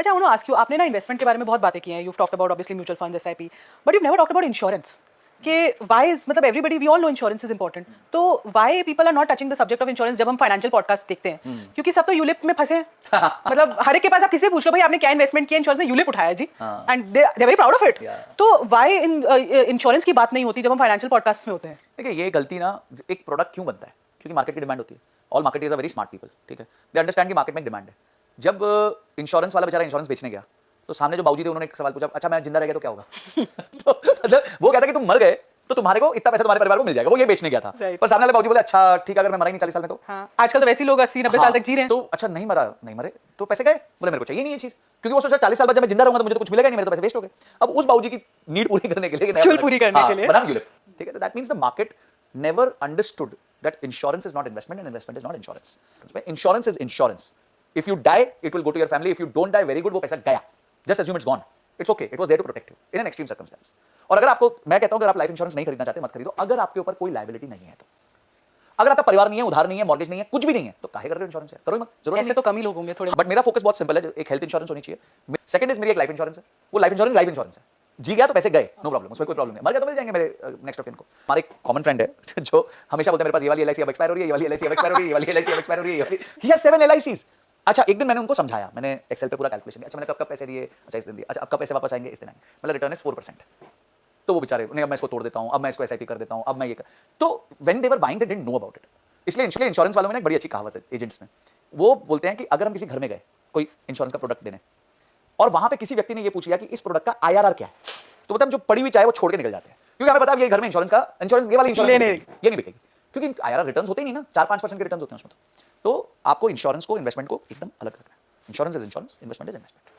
I want to ask you, आपने ना investment के बारे में बहुत बातें की हैं. You've talked about obviously mutual funds, SIP, but you've never talked about insurance. कि why is मतलब everybody we all know insurance is important. तो why people are not touching the subject of insurance जब हम financial podcast देखते हैं? क्योंकि सब तो यूलिप में फंसे हैं. मतलब हर एक के पास आप किसी से पूछ लो भाई आपने क्या इन्वेस्टमेंट किया इंश्योरेंस में, यूलिप उठाया जी, and they are very proud of it. तो why इंश्योरेंस की बात नहीं होती जब हम फाइनेंशियल पॉडकास्ट में होते हैं? देखिए ये गलती ना, एक प्रोडक्ट क्यों बनता है? क्योंकि मार्केट की डिमांड होती है. All marketers are very smart people, ठीक है, दे अंडरस्टैंड कि मार्केट में डिमांड है. जब इंश्योरेंस वाला बेचारा इंश्योरेंस बेचने गया तो सामने जो बाबूजी थे उन्होंने एक सवाल पूछा, अच्छा मैं जिंदा रह गया तो क्या होगा? तो मतलब वो कहता कि तुम मर गए तो तुम्हारे को इतना पैसा तुम्हारे परिवार को मिल जाएगा. वो ये बेचने गया था. पर सामने वाले बाबूजी बोले अच्छा ठीक है, अगर मैं मरा ही नहीं 40 साल में तो. हाँ, आजकल तो वैसे ही लोग 80-90 साल तक जी रहे हैं. तो अच्छा नहीं मरा, नहीं मरे तो पैसे गए. बोले मेरे को चाहिए नहीं ये चीज, क्योंकि वो सोचा 40 साल बाद जब मैं जिंदा रहूंगा तो मुझे तो कुछ मिलेगा नहीं, मेरे तो पैसे वेस्ट हो गए. अब उस बाबूजी की नीड पूरी करने के लिए, चुल पूरी करने के लिए बना यूलिप, ठीक है. That means the market never understood that insurance is not investment and investment is not insurance. Insurance is insurance. If you die it will go to your family, if you don't die very good, वो पैसा गया. Just assume it's gone, it's okay, it was there to protect you in an extreme circumstance. और अगर आपको, मैं कहता हूं अगर आप लाइफ इंश्योरेंस नहीं खरीदना चाहते मत खरीदो. अगर आपके ऊपर कोई लायबिलिटी नहीं है तो, अगर आपका परिवार नहीं है, उधार नहीं है, मॉर्गेज नहीं है, कुछ भी नहीं है, तो काहे कर रहे हो इंश्योरेंस है? करो ही मत, जरूरत ऐसे तो कम ही लोग होंगे थोड़े. बट मेरा फोकस बहुत सिंपल है, एक हेल्थ इंश्योरेंस होनी चाहिए. सेकंड इज मेरी एक लाइफ इंश्योरेंस है. वो लाइफ इंश्योरेंस है. जी गया तो पैसे गए, नो प्रॉब्लम, उसमें कोई प्रॉब्लम नहीं. मर गया तो मिल जाएंगे मेरे नेक्स्ट ऑफ किन को. हमारा एक कॉमन फ्रेंड है जो हमेशा बोलते हैं मेरे पास ये वाली एलआईसी अब एक्सपायर हो रही है, ये वाली एलआईसी अब एक्सपायर हो रही है, ये वाली एलआईसी अब एक्सपायर हो रही है. He has 7 एलआईसीज. अच्छा एक दिन मैंने उनको समझाया, मैंने एक्सेल पे पूरा कैलकुलेशन किया. अच्छा मैंने कब पैसे दिए, अच्छा इस दिन दिए, अच्छा अब कब पैसे वापस आएंगे, इस दिन आएंगे. मतलब रिटर्न इज 4%. तो वो बेचारे नहीं, अब मैं इसको तोड़ देता हूं, अब मैं इसको एसआईपी कर देता हूं, अब मैं ये कर. तो when they were buying they didn't know about it. इसलिए इंश्योरेंस वालों में एक बड़ी अच्छी कहावत है एजेंट्स में. वो बोलते हैं कि अगर हम किसी घर में गए कोई इंश्योरेंस का प्रोडक्ट देने और वहां पे किसी व्यक्ति ने ये पूछ लिया कि इस प्रोडक्ट का आईआरआर क्या है, तो मतलब जो पड़ी हुई चाय वो छोड़ के निकल जाते हैं. क्योंकि हमें पता है ये घर में इंश्योरेंस ये वाली इंश्योरेंस ये नहीं बिकेगी, क्योंकि आईआरआर रिटर्न्स होते ही नहीं ना, 4-5% के रिटर्न्स होते हैं उसमें. तो आपको इंश्योरेंस को इन्वेस्टमेंट को एकदम अलग रखना है. Insurance is insurance, investment is investment.